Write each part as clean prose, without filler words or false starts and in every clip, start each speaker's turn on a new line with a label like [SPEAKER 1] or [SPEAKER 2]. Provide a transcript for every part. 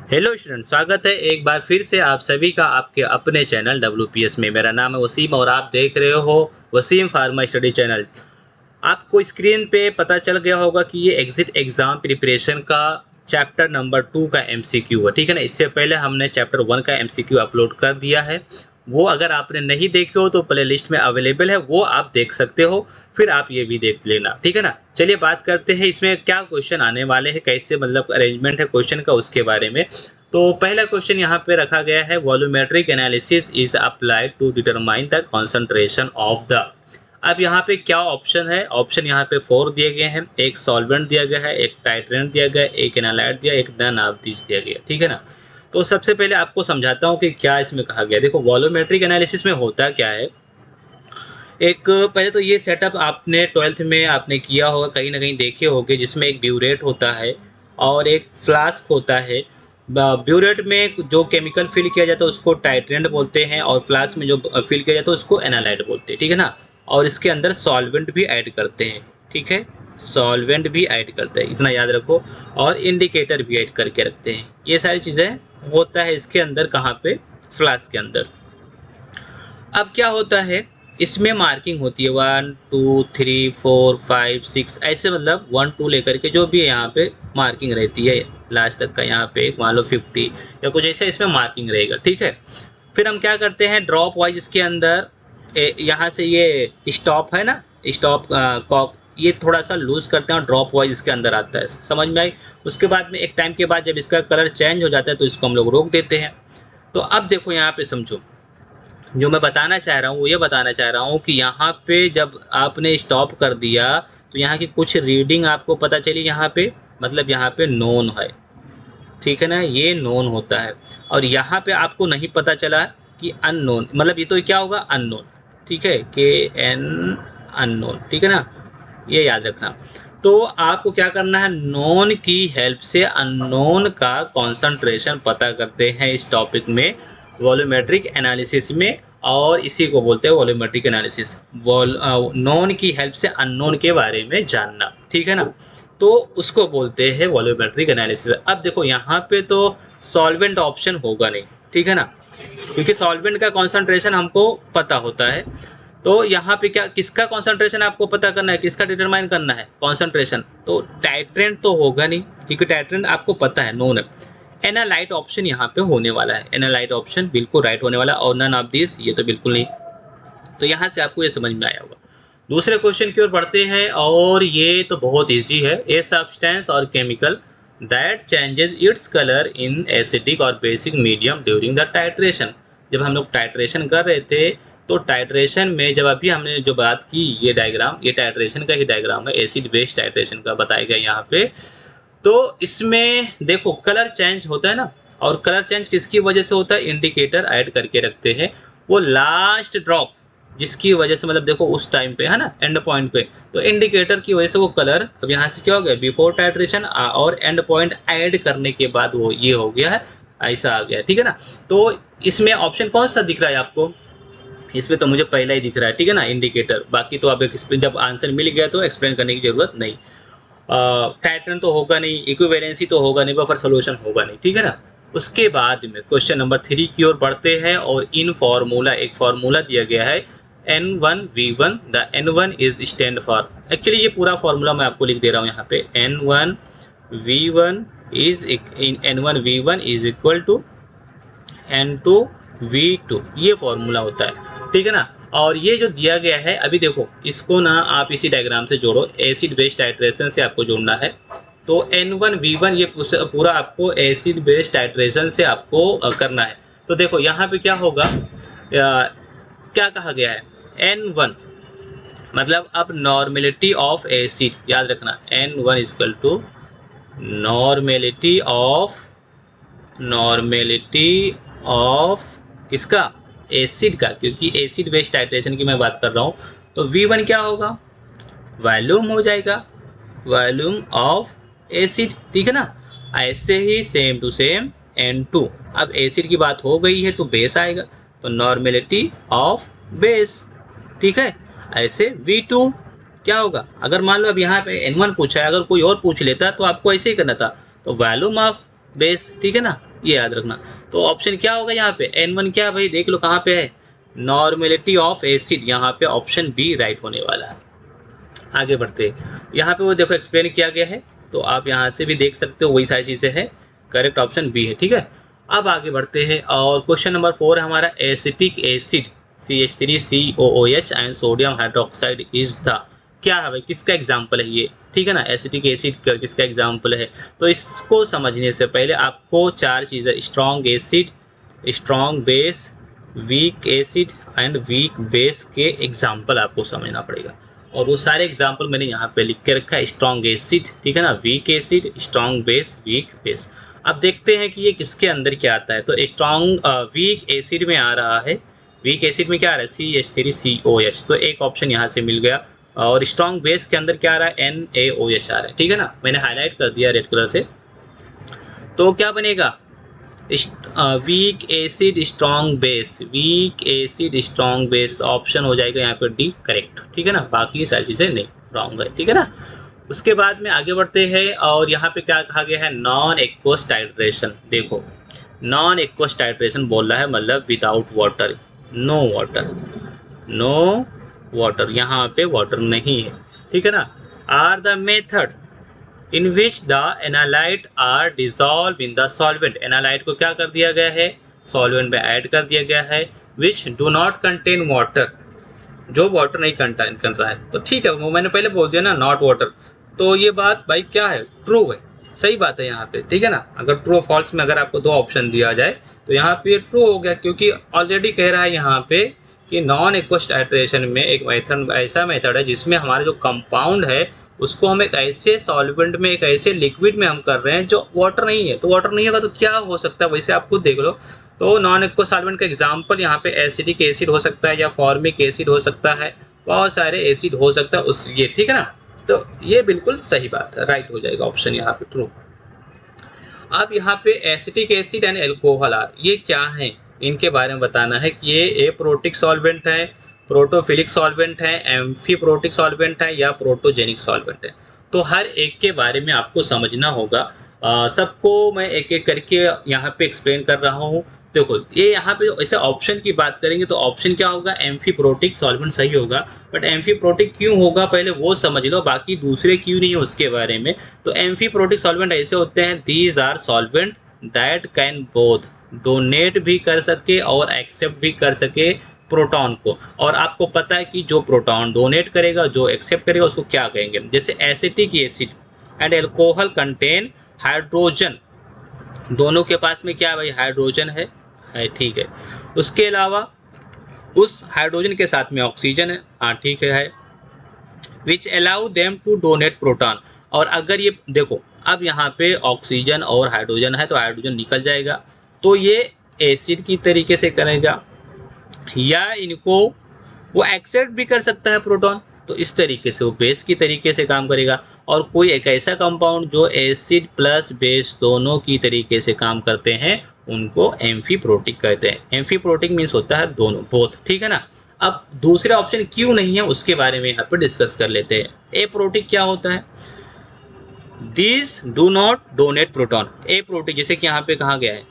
[SPEAKER 1] Hello student, स्वागत है एक बार फिर से आप सभी का आपके अपने चैनल WPS में। मेरा नाम है वसीम और आप देख रहे हो वसीम फार्मा स्टडी चैनल। आपको स्क्रीन पे पता चल गया होगा कि ये एग्जिट एग्जाम प्रिपरेशन का चैप्टर नंबर 2 का MCQ है, ठीक है ना। इससे पहले हमने चैप्टर 1 का MCQ अपलोड कर दिया है। वो अगर आपने नहीं देखे हो तो प्ले लिस्ट में अवेलेबल है, वो आप देख सकते हो। फिर आप ये भी देख लेना, ठीक है ना। चलिए बात करते हैं इसमें क्या क्वेश्चन आने वाले हैं, कैसे मतलब अरेंजमेंट है क्वेश्चन का, उसके बारे में। तो पहला क्वेश्चन यहाँ पे रखा गया है, volumetric analysis is applied to determine the concentration of the. अब यहाँ पे क्या ऑप्शन है, ऑप्शन यहाँ पे 4 दिए गए हैं। एक सॉल्वेंट दिया गया है, एक टाइट्रेंट दिया गया है, एक एनालाइट दिया, एक नन ऑफ दिस दिया गया, ठीक है ना। तो सबसे पहले आपको समझाता हूँ कि क्या इसमें कहा गया। देखो वॉल्यूमेट्रिक एनालिसिस में होता क्या है। एक पहले तो ये सेटअप आपने 12th में आपने किया होगा, कहीं ना कहीं देखे होंगे, जिसमें एक ब्यूरेट होता है और एक फ्लास्क होता है। ब्यूरेट में जो केमिकल फिल किया जाता है उसको टाइट्रेंट बोलते हैं, और फ्लास्क में जो फिल किया जाता है उसको एनालाइट बोलते हैं, ठीक है ना। और इसके अंदर सॉल्वेंट भी ऐड करते हैं, ठीक है, सॉल्वेंट भी ऐड करते हैं, इतना याद रखो। और इंडिकेटर भी ऐड करके रखते हैं। ये सारी चीज़ें होता है इसके अंदर, कहाँ पे, फ्लास्क के अंदर। अब क्या होता है, इसमें मार्किंग होती है 1 2 3 4 5 6 ऐसे, मतलब 1 2 लेकर के जो भी है यहाँ पे मार्किंग रहती है लास्ट तक का। यहाँ पे मान लो 50 या कुछ ऐसा इसमें मार्किंग रहेगा, ठीक है। फिर हम क्या करते हैं, ड्रॉप वाइज इसके अंदर यहाँ से ये स्टॉप है ना, स्टॉप कॉक, ये थोड़ा सा लूज करते हैं और ड्रॉप वाइज इसके अंदर आता है, समझ में आई। उसके बाद में एक टाइम के बाद जब इसका कलर चेंज हो जाता है तो इसको हम लोग रोक देते हैं। तो अब देखो यहाँ पे समझो, जो मैं बताना चाह रहा हूँ वो ये बताना चाह रहा हूँ कि यहाँ पे जब आपने स्टॉप कर दिया तो यहाँ की कुछ रीडिंग आपको पता चली यहाँ पे, मतलब यहाँ पे नोन है, ठीक है ना, ये नोन होता है। और यहाँ पे आपको नहीं पता चला कि अननोन, मतलब ये तो क्या होगा, अननोन, ठीक है, KN अननोन, ठीक है ना, ये याद रखना। तो आपको क्या करना है, नोन की हेल्प से अननोन का कॉन्सेंट्रेशन पता करते हैं इस टॉपिक में, वॉल्यूमेट्रिक एनालिसिस में। और इसी को बोलते हैं वॉल्यूमेट्रिक एनालिसिस, नोन की हेल्प से अननोन के बारे में जानना, ठीक है ना। तो उसको बोलते हैं वॉल्यूमेट्रिक एनालिसिस। अब देखो यहाँ पे तो सॉल्वेंट ऑप्शन होगा नहीं, ठीक है ना, क्योंकि सॉल्वेंट का कॉन्सेंट्रेशन हमको पता होता है। तो यहाँ पे क्या, किसका कॉन्सेंट्रेशन आपको पता करना है, किसका डिटरमाइन करना है कॉन्सेंट्रेशन, तो टाइट्रेंट तो होगा नहीं, क्योंकि टाइट्रेंट आपको पता है, नोन है। एनालाइट ऑप्शन यहाँ पे होने वाला है, एनालाइट ऑप्शन बिल्कुल राइट होने वाला, और नन ऑफ दिस ये तो बिल्कुल नहीं। तो यहाँ से आपको ये समझ में आया होगा। दूसरे क्वेश्चन की ओर बढ़ते हैं, और ये तो बहुत इजी है। ए सब्सटेंस और chemical that changes its colour in acidic और basic medium during the titration. जब हम लोग टाइट्रेशन कर रहे थे तो टाइट्रेशन में जब अभी हमने जो बात की, ये डायग्राम, ये टाइट्रेशन का ही डायग्राम है, एसिड बेस टाइट्रेशन का बताया गया यहाँ पे। तो इसमें देखो कलर चेंज होता है ना, और कलर चेंज किसकी वजह से होता है, इंडिकेटर ऐड करके रखते हैं। वो लास्ट ड्रॉप जिसकी वजह से, मतलब देखो उस टाइम पे है ना, एंड पॉइंट पे, तो इंडिकेटर की वजह से वो कलर, अब यहाँ से क्या हो गया, बिफोर टाइट्रेशन और एंड पॉइंट ऐड करने के बाद वो ये हो गया है, ऐसा आ गया, ठीक है ना। तो इसमें ऑप्शन कौन सा दिख रहा है आपको, इसमें तो मुझे पहला ही दिख रहा है, ठीक है ना, इंडिकेटर। बाकी तो आप जब आंसर मिल गया तो एक्सप्लेन करने की जरूरत नहीं। पैटर्न तो होगा नहीं, इक्विवेलेंसी तो होगा नहीं, बफर सोल्यूशन होगा नहीं, ठीक है ना। उसके बाद में क्वेश्चन नंबर 3 की ओर बढ़ते हैं, और इन फॉर्मूला, एक फॉर्मूला दिया गया है N1V1, the N1 is stand for. Actually ये पूरा फॉर्मूला मैं आपको लिख दे रहा हूँ यहाँ पे, N1V1 is equal to N2V2, ये फॉर्मूला होता है, ठीक है ना। और ये जो दिया गया है, अभी देखो इसको ना आप इसी डायग्राम से जोड़ो, एसिड बेस टाइट्रेशन से आपको जोड़ना है। तो N1V1 ये पूरा आपको एसिड बेस टाइट्रेशन से आपको करना है। तो देखो यहाँ पे क्या होगा, क्या कहा गया है, N1 मतलब अब नॉर्मेलिटी ऑफ एसिड, याद रखना, N1 equal to normality of किसका, एसिड का, क्योंकि एसिड बेस टाइट्रेशन की मैं बात कर रहा हूँ। तो V1 क्या होगा, वॉल्यूम हो जाएगा, वॉल्यूम ऑफ एसिड, ठीक है ना। ऐसे ही सेम टू सेम N2, अब एसिड की बात हो गई है तो बेस आएगा, तो नॉर्मेलिटी ऑफ बेस, ठीक है। ऐसे V2 क्या होगा, अगर मान लो अब यहाँ पे N1 पूछा है, अगर कोई और पूछ लेता तो आपको ऐसे ही करना था, तो वॉल्यूम ऑफ बेस, ठीक है ना, ये याद रखना। तो ऑप्शन क्या होगा यहाँ पे, N1 क्या भाई देख लो कहाँ पे है, नॉर्मेलिटी ऑफ एसिड, यहाँ पे ऑप्शन बी राइट होने वाला है। आगे बढ़ते यहाँ पे वो देखो एक्सप्लेन किया गया है, तो आप यहाँ से भी देख सकते हो वही सारी चीज़ें हैं। करेक्ट ऑप्शन बी है, ठीक है। अब आगे बढ़ते हैं और क्वेश्चन नंबर 4 है हमारा, acetic acid CH3COOH and sodium hydroxide is the, क्या है भाई किसका एग्जाम्पल है ये, ठीक है ना। एसिटिक एसिड का किसका एग्जाम्पल है, तो इसको समझने से पहले आपको 4 चीज़ें, strong acid, strong base, weak acid and weak base के एग्जाम्पल आपको समझना पड़ेगा। और वो सारे एग्जाम्पल मैंने यहाँ पे लिख के रखा है, स्ट्रॉन्ग एसिड, ठीक है ना, weak acid, strong base, weak base. अब देखते हैं कि ये किसके अंदर क्या आता है। तो स्ट्रॉन्ग वीक एसिड में आ रहा है, वीक एसिड में क्या आ रहा है CH3COH, तो एक ऑप्शन यहाँ से मिल गया। और स्ट्रॉन्ग बेस के अंदर क्या आ रहा है NaOH आ रहा है, ठीक है ना, मैंने हाईलाइट कर दिया रेड कलर से। तो क्या बनेगा, weak acid strong base, weak acid strong base, option हो जाएगा यहाँ पे डी करेक्ट, ठीक है ना, बाकी सारी चीज़ें नहीं रॉन्ग है, ठीक है ना। उसके बाद में आगे बढ़ते हैं और यहाँ पे क्या कहा गया है, नॉन एक्वस टाइट्रेशन। देखो नॉन एक्वस टाइट्रेशन बोल रहा है, मतलब without water, no water, no water, यहाँ पे वाटर नहीं है, ठीक है ना। Are the method in which the analyte are dissolve in the solvent, analyte को क्या कर दिया गया है, सॉल्वेंट में ऐड कर दिया गया है, which do not contain water, जो वाटर नहीं कंटेन करता है। तो ठीक है, वो मैंने पहले बोल दिया ना नॉट वाटर, तो ये बात भाई क्या है, ट्रू है, सही बात है यहाँ पे, ठीक है ना। अगर ट्रू फॉल्स में अगर आपको 2 ऑप्शन दिया जाए तो यहाँ पे ट्रू हो गया, क्योंकि ऑलरेडी कह रहा है यहाँ पे कि नॉन एक्वस टाइट्रेशन में एक मेथड, ऐसा मेथड है जिसमें हमारा जो कंपाउंड है उसको हम एक ऐसे सॉल्वेंट में, एक ऐसे लिक्विड में हम कर रहे हैं जो वाटर नहीं है। तो वाटर नहीं होगा तो क्या हो सकता है, वैसे आप खुद देख लो। तो नॉन एक्वस सॉल्वेंट का एग्जांपल यहाँ पे एसिडिक एसिड हो सकता है या फॉर्मिक एसिड हो सकता है, बहुत सारे एसिड हो सकता है उस ये, ठीक है ना। तो ये बिल्कुल सही बात है, राइट हो जाएगा ऑप्शन यहाँ पे ट्रू। अब यहाँ पे acetic acid and alcohol are, ये क्या है, इनके बारे में बताना है कि ये एप्रोटिक सॉल्वेंट है, प्रोटोफिलिक सॉल्वेंट है, एम्फीप्रोटिक सॉल्वेंट है या प्रोटोजेनिक सॉल्वेंट है। तो हर एक के बारे में आपको समझना होगा। सबको मैं एक एक करके यहाँ पे एक्सप्लेन कर रहा हूँ। देखो ये यहाँ पे ऐसे ऑप्शन की बात करेंगे तो ऑप्शन क्या होगा, एम्फीप्रोटिक सॉल्वेंट सही होगा, बट एम्फीप्रोटिक क्यों होगा पहले वो समझ लो, बाकी दूसरे क्यों नहीं है उसके बारे में। तो एम्फीप्रोटिक सॉल्वेंट ऐसे होते हैं, these are solvent that can both donate भी कर सके और एक्सेप्ट भी कर सके प्रोटॉन को। और आपको पता है कि जो प्रोटॉन डोनेट करेगा, जो एक्सेप्ट करेगा, उसको क्या कहेंगे। जैसे acetic acid and alcohol contain hydrogen, दोनों के पास में क्या है भाई, हाइड्रोजन है, ठीक है। उसके अलावा उस हाइड्रोजन के साथ में ऑक्सीजन है, हाँ ठीक है, which allow them to donate proton. और अगर ये देखो अब यहाँ पे ऑक्सीजन और हाइड्रोजन है तो हाइड्रोजन निकल जाएगा, तो ये एसिड की तरीके से करेगा, या इनको वो एक्सेप्ट भी कर सकता है प्रोटॉन, तो इस तरीके से वो बेस की तरीके से काम करेगा। और कोई एक ऐसा कंपाउंड जो एसिड प्लस बेस दोनों की तरीके से काम करते हैं उनको एम्फीप्रोटिक कहते हैं। एम्फीप्रोटिक मीन्स होता है दोनों, बोथ, ठीक है ना। अब दूसरा ऑप्शन क्यों नहीं है उसके बारे में यहाँ पर डिस्कस कर लेते हैं। एप्रोटिक क्या होता है, this do not donate proton, aprotic जैसे कि यहाँ पे कहा गया है,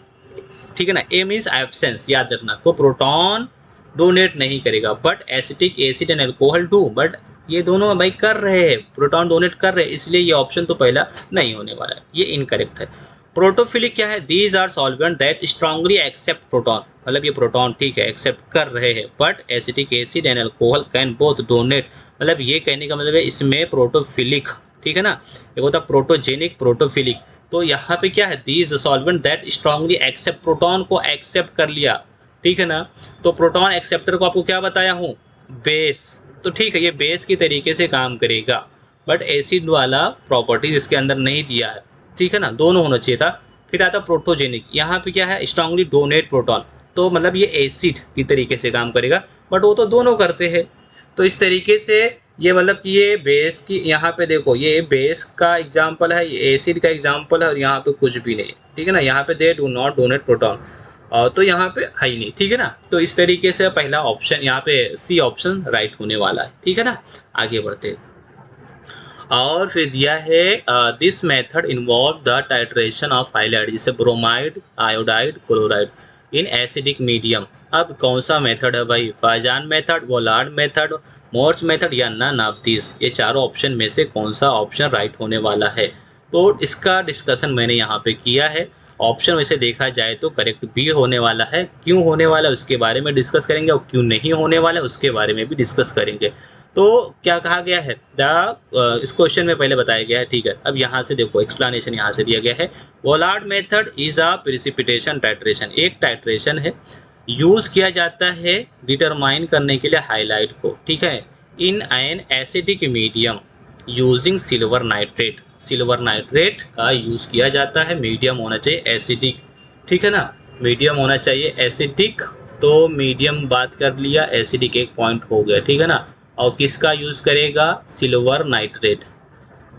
[SPEAKER 1] ठीक है ना, ए मीन्स एब्सेंस, याद रखना, तो प्रोटॉन डोनेट नहीं करेगा, but acetic acid and alcohol do, but ये दोनों भाई कर रहे हैं, प्रोटॉन डोनेट कर रहे हैं, इसलिए ये ऑप्शन तो पहला नहीं होने वाला है, ये इनकरेक्ट है। प्रोटोफिलिक क्या है, these are solvent that strongly accept proton, मतलब ये प्रोटॉन ठीक है एक्सेप्ट कर रहे हैं, but acetic acid and alcohol can both donate, मतलब ये कहने का मतलब है इसमें प्रोटोफिलिक, ठीक है ना, एक होता प्रोटोजेनिक, प्रोटोफिलिक। तो यहाँ पे क्या है, these solvent that strongly accept, proton को एक्सेप्ट कर लिया, ठीक है ना। तो प्रोटॉन एक्सेप्टर को आपको क्या बताया हूँ, बेस, तो ठीक है ये बेस की तरीके से काम करेगा, बट एसिड वाला प्रॉपर्टीज इसके अंदर नहीं दिया है, ठीक है ना, दोनों होना चाहिए था। फिर आता प्रोटोजेनिक, यहाँ पे क्या है, स्ट्रांगली डोनेट प्रोटॉन, तो मतलब ये एसिड की तरीके से काम करेगा, बट वो तो दोनों करते हैं। तो इस तरीके से ये मतलब कि ये बेस की, यहाँ पे देखो ये बेस का एग्जाम्पल है, ये एसिड का एग्जाम्पल है, और यहाँ पे कुछ भी नहीं, ठीक है ना, यहाँ पे they do not donate proton, तो यहाँ पे है ही नहीं, ठीक है ना। तो इस तरीके से पहला ऑप्शन यहाँ पे सी ऑप्शन राइट होने वाला है, ठीक है ना। आगे बढ़ते और फिर दिया है this method involve the titration of halide जैसे bromide, iodide, chloride in acidic medium. अब कौन सा मेथड है भाई, Fajans method, Volhard method, Mohr's method या नन ऑफ दिस? ये चारों ऑप्शन में से कौन सा ऑप्शन राइट होने वाला है? तो इसका डिस्कशन मैंने यहाँ पे किया है। ऑप्शन वैसे देखा जाए तो करेक्ट बी होने वाला है। क्यों होने वाला है उसके बारे में डिस्कस करेंगे और क्यों नहीं होने वाला है उसके बारे में भी डिस्कस करेंगे। तो क्या कहा गया है इस क्वेश्चन में पहले बताया गया है, ठीक है। अब यहाँ से देखो एक्सप्लेनेशन यहाँ से दिया गया है। Volhard method is a precipitation titration, एक टाइट्रेशन है, यूज किया जाता है डिटरमाइन करने के लिए हाइलाइट को, ठीक है, in an acidic medium using silver nitrate. Silver nitrate का यूज किया जाता है, मीडियम होना चाहिए एसिडिक, ठीक है ना, मीडियम होना चाहिए एसिडिक। तो मीडियम बात कर लिया, एसिडिक एक पॉइंट हो गया, ठीक है ना। और किसका यूज करेगा, सिल्वर नाइट्रेट,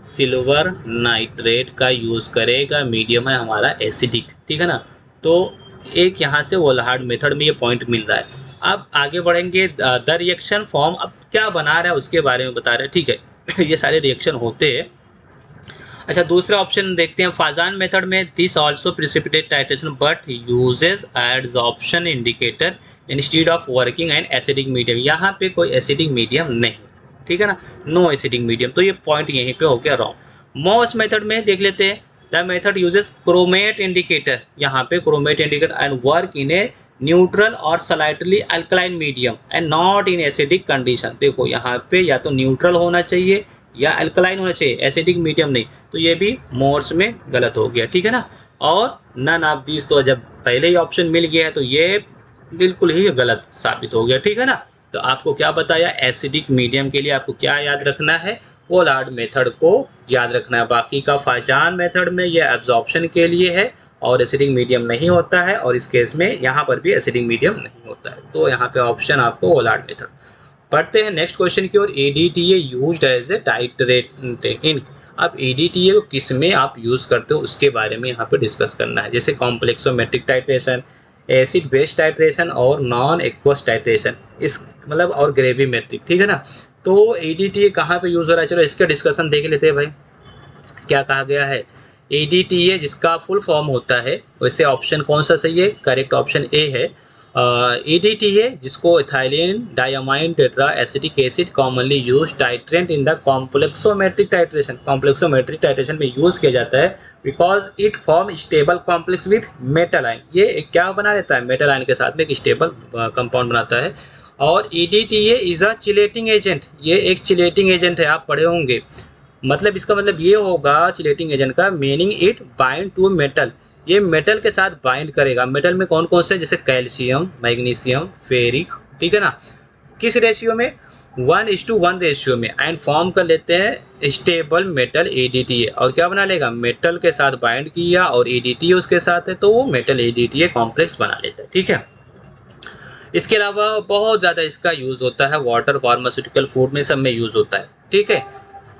[SPEAKER 1] सिल्वर नाइट्रेट का यूज करेगा, मीडियम है हमारा एसिडिक, ठीक है ना। तो एक यहाँ से वोलार्ड मेथड में ये पॉइंट मिल रहा है। अब आगे बढ़ेंगे, द रिएक्शन फॉर्म अब क्या बना रहा है उसके बारे में बता रहे हैं, ठीक है। ये सारे रिएक्शन होते हैं। अच्छा दूसरा ऑप्शन देखते हैं, फाजान मेथड में this also precipitate titration but uses adsorption indicator instead of working and acidic medium. यहाँ पे कोई एसिडिक मीडियम नहीं, ठीक है ना, नो एसिडिक मीडियम, तो ये पॉइंट यहीं पे हो गया रॉन्ग। मॉस मेथड में देख लेते हैं, the method uses chromate indicator, यहाँ पे chromate indicator and work in a neutral और slightly alkaline medium and not in acidic condition. देखो यहाँ पे या तो न्यूट्रल होना चाहिए या अल्कलाइन होना चाहिए, एसिडिक मीडियम नहीं, तो ये भी मोर्स में गलत हो गया, ठीक है ना। और नन ऑफ दिस, तो जब पहले ही ऑप्शन मिल गया है तो ये बिल्कुल ही गलत साबित हो गया, ठीक है ना। तो आपको क्या बताया, एसिडिक मीडियम के लिए आपको क्या याद रखना है, वोलार्ड मेथड को याद रखना है। बाकी का फाजान मेथड में ये एब्जॉर्प्शन के लिए है और एसिडिक मीडियम नहीं होता है, और इस केस में यहाँ पर भी एसिडिक मीडियम नहीं होता है। तो यहाँ पे ऑप्शन आपको वोलार्ड मेथड। पढ़ते हैं नेक्स्ट क्वेश्चन की ओर। एडीटीए यूज्ड एज ए टाइट्रेट इन। अब एडीटीए को किस में आप यूज करते हो उसके बारे में यहाँ पे डिस्कस करना है, जैसे complexometric titration, acid base titration और नॉन एक्वस टाइट्रेशन, इस मतलब और ग्रेविमेट्रिक, ठीक है ना। तो एडीटीए कहाँ पे यूज हो रहा है, चलो इसका डिस्कशन देख लेते हैं भाई। क्या कहा गया है, एडीटीए जिसका फुल फॉर्म होता है, वैसे ऑप्शन कौन सा सही है, करेक्ट ऑप्शन ए है। एडीटीए जिसको ethylene diamine tetra acetic acid commonly use titrant in the complexometric titration, complexometric titration में यूज किया जाता है because it form stable complex with metal ion. ये क्या बना लेता है, मेटल आयन के साथ में एक स्टेबल कंपाउंड बनाता है। और एडीटीए इज अ चिलेटिंग एजेंट, ये एक चिलेटिंग एजेंट है, आप पढ़े होंगे। मतलब इसका मतलब ये होगा चिलेटिंग एजेंट का meaning it bind to metal, ये मेटल के साथ बाइंड करेगा। मेटल में कौन कौन से, जैसे कैल्शियम, मैग्नीशियम, फेरिक, ठीक है ना। किस रेशियो में, 1:1 रेशियो में, एंड फॉर्म कर लेते हैं स्टेबल मेटल एडीटीए। और क्या बना लेगा, मेटल के साथ बाइंड किया और एडीटीए उसके साथ है तो वो मेटल एडीटीए कॉम्प्लेक्स बना लेता है, ठीक है। इसके अलावा बहुत ज़्यादा इसका यूज़ होता है वाटर, फार्मास्यूटिकल, फूड में, सब में यूज़ होता है, ठीक है।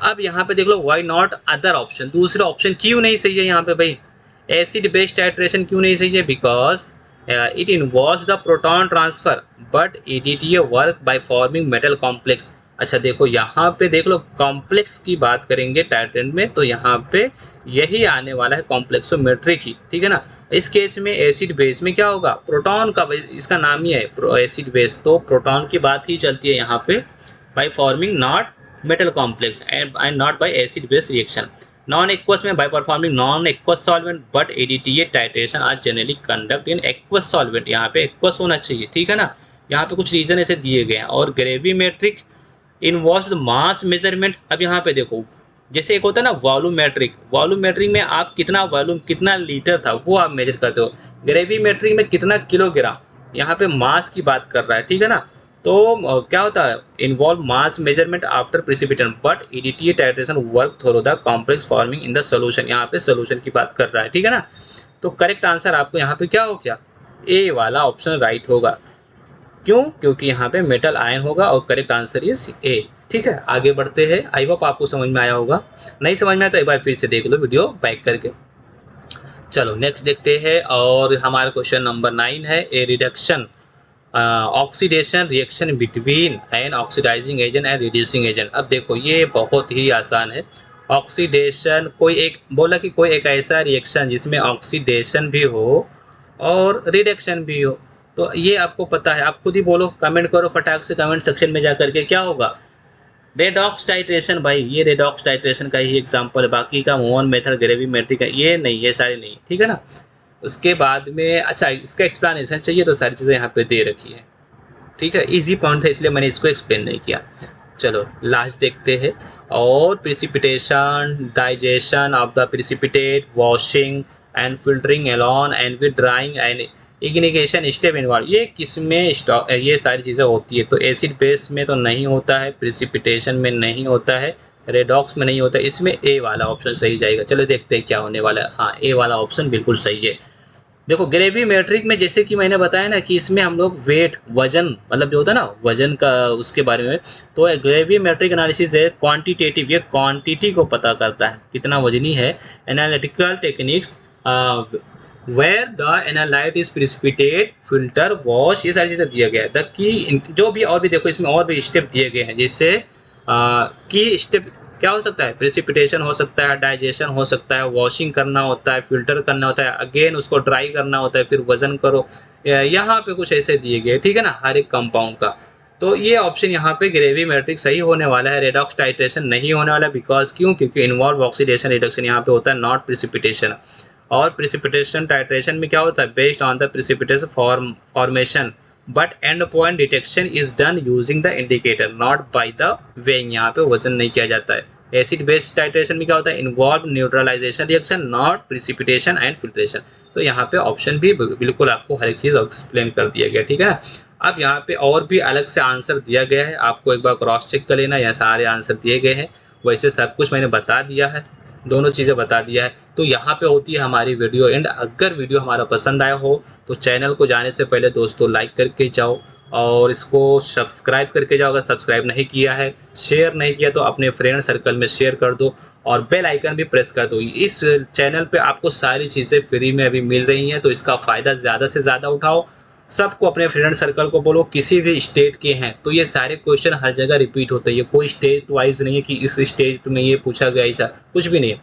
[SPEAKER 1] अब यहाँ पे देख लो, वाई नॉट अदर ऑप्शन, दूसरा ऑप्शन क्यों नहीं सही है यहाँ पे भाई, एसिड बेस्ड टाइट्रेशन क्यों नहीं सही है, because it involve the proton transfer but EDTA work by forming metal complex. अच्छा देखो यहाँ पे देख लो, कॉम्प्लेक्स की बात करेंगे टाइट्रेंट में तो यहाँ पे यही आने वाला है, कॉम्प्लेक्सोमेट्रिक ही, ठीक है ना। इस केस में एसिड बेस में क्या होगा, प्रोटॉन का, इसका नाम ही है एसिड बेस, तो प्रोटॉन की बात ही चलती है यहाँ पे, by forming not metal complex and not by acid base reaction. Non aqueous में by performing non aqueous solvent but ADTA titration are generally conduct in aqueous solvent, यहाँ पे aqueous होना चाहिए, ठीक है ना। यहाँ पे कुछ रीजन ऐसे दिए गए हैं। और ग्रेविमेट्रिक इन्वॉल्व्स मास मेजरमेंट। अब यहाँ पे देखो, जैसे एक होता है ना वॉल्यूमेट्रिक, वॉल्यूमेट्रिक में आप कितना वॉल्यूम, कितना लीटर था वो आप मेजर करते हो, ग्रेविमेट्रिक में कितना किलोग्राम, यहाँ पे मास की बात कर रहा है, ठीक है ना। तो क्या होता है, involve mass measurement after precipitation but EDTA titration work through the complex forming in the solution, यहाँ पे सोल्यूशन की बात कर रहा है, ठीक है ना। तो करेक्ट आंसर आपको यहाँ पे क्या हो गया, ए वाला ऑप्शन राइट होगा। क्यों, क्योंकि यहाँ पे मेटल आयन होगा और करेक्ट आंसर इज ए, ठीक है। आगे बढ़ते हैं, आई होप आपको समझ में आया होगा, नहीं समझ में आया तो एक बार फिर से देख लो वीडियो बैक करके। चलो नेक्स्ट देखते हैं, और हमारा क्वेश्चन नंबर 9 है, a reduction oxidation reaction between an oxidising agent and reducing agent. अब देखो ये बहुत ही आसान है। ऑक्सीडेशन कोई एक बोला कि कोई एक ऐसा रिएक्शन जिसमें ऑक्सीडेशन भी हो और रिडक्शन भी हो, तो ये आपको पता है। आप खुद ही बोलो, कमेंट करो फटाक से कमेंट सेक्शन में जा करके, क्या होगा? रेडॉक्स टाइट्रेशन भाई, ये रेडॉक्स टाइट्रेशन का ही एग्जांपल है। बाकी का मोहन मेथड ग्रेविमेट्रिक है, ये नहीं, ये सारे नहीं, ठीक है ना। उसके बाद में अच्छा इसका एक्सप्लेनेशन चाहिए तो सारी चीज़ें यहाँ पे दे रखी है, ठीक है। इजी पॉइंट था इसलिए मैंने इसको एक्सप्लेन नहीं किया। चलो लास्ट देखते हैं। और precipitation, digestion of the precipitate, washing and filtering Elon and with drawing and ignition step involve, ये किस में ये सारी चीज़ें होती है। तो एसिड बेस में तो नहीं होता है, प्रिसिपिटेशन में नहीं होता है, रेडॉक्स में नहीं होता है, इसमें ए वाला ऑप्शन सही जाएगा। चलो देखते हैं क्या होने वाला है। हाँ, ए वाला ऑप्शन बिल्कुल सही है। देखो ग्रेविमेट्रिक में जैसे कि मैंने बताया ना कि इसमें हम लोग वेट, वजन, मतलब जो होता है ना वजन का, उसके बारे में। तो ग्रेविमेट्रिक एनालिसिस है क्वांटिटेटिव, ये क्वांटिटी को पता करता है कितना वजनी है। Analytical techniques where the analyte is precipitate, filter, wash, ये सारी चीज़ें दिया गया है। कि जो भी और भी देखो इसमें और भी स्टेप दिए गए हैं, जैसे की स्टेप क्या हो सकता है, प्रिसिपिटेशन हो सकता है, डाइजेशन हो सकता है, वॉशिंग करना होता है, फिल्टर करना होता है, अगेन उसको ड्राई करना होता है, फिर वजन करो। यहाँ पे कुछ ऐसे दिए गए, ठीक है ना, हर एक कंपाउंड का। तो ये ऑप्शन यहाँ पे ग्रेविमेट्रिक सही होने वाला है। रेडॉक्स टाइट्रेशन नहीं होने वाला, बिकॉज क्यों? क्योंकि इन्वॉल्व ऑक्सीडेशन रिडक्शन यहाँ पे होता है, नॉट प्रिसिपिटेशन। और प्रिसिपिटेशन टाइट्रेशन में क्या होता है, based on the precipitation formation, but and point detection is done using the indicator not by the weighing, यहाँ पे वजन नहीं किया जाता है। एसिड बेस्ड टाइट्रेशन में क्या होता है, involve neutralization reaction not precipitation and filtration. तो यहाँ पे ऑप्शन भी बिल्कुल आपको हर एक चीज़ एक्सप्लेन कर दिया गया, ठीक है ना। अब यहाँ पे और भी अलग से आंसर दिया गया है, आपको एक बार क्रॉस चेक कर लेना, यहाँ सारे आंसर दिए गए हैं। वैसे सब कुछ मैंने बता दिया है, दोनों चीज़ें बता दिया है। तो यहाँ पे होती है हमारी वीडियो एंड। अगर वीडियो हमारा पसंद आया हो तो चैनल को जाने से पहले दोस्तों लाइक करके जाओ और इसको सब्सक्राइब करके जाओ। अगर सब्सक्राइब नहीं किया है, शेयर नहीं किया तो अपने फ्रेंड सर्कल में शेयर कर दो और बेल आइकन भी प्रेस कर दो। इस चैनल पे आपको सारी चीज़ें फ्री में अभी मिल रही हैं, तो इसका फ़ायदा ज़्यादा से ज़्यादा उठाओ। सबको, अपने फ्रेंड सर्कल को बोलो, किसी भी स्टेट के हैं तो ये सारे क्वेश्चन हर जगह रिपीट होते हैं। ये कोई स्टेट वाइज नहीं है कि इस स्टेट में ये पूछा गया, ऐसा कुछ भी नहीं है।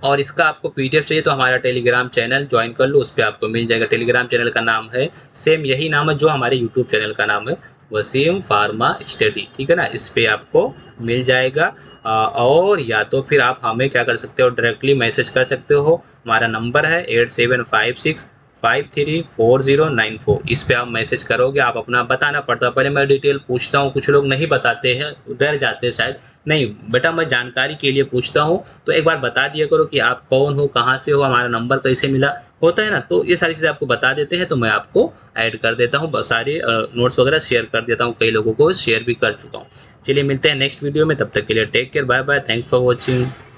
[SPEAKER 1] और इसका आपको पीडीएफ चाहिए तो हमारा टेलीग्राम चैनल ज्वाइन कर लो, उस पर आपको मिल जाएगा। टेलीग्राम चैनल का नाम है सेम यही नाम है जो हमारे यूट्यूब चैनल का नाम है, वसीम फार्मा स्टडी, ठीक है ना। इस पर आपको मिल जाएगा। और या तो फिर आप हमें क्या कर सकते हो, डायरेक्टली मैसेज कर सकते हो। हमारा नंबर है 8756534094। इस पे आप मैसेज करोगे, आप अपना बताना पड़ता है। पहले मैं डिटेल पूछता हूँ, कुछ लोग नहीं बताते हैं, डर जाते हैं शायद। नहीं बेटा, मैं जानकारी के लिए पूछता हूँ, तो एक बार बता दिया करो कि आप कौन हो, कहाँ से हो, हमारा नंबर कैसे मिला, होता है ना। तो ये सारी चीज़ें आपको बता देते हैं, तो मैं आपको ऐड कर देता हूँ, सारे नोट्स वगैरह शेयर कर देता हूँ। कई लोगों को शेयर भी कर चुका हूँ। चलिए मिलते हैं नेक्स्ट वीडियो में, तब तक के लिए take care, bye bye, thanks for watching.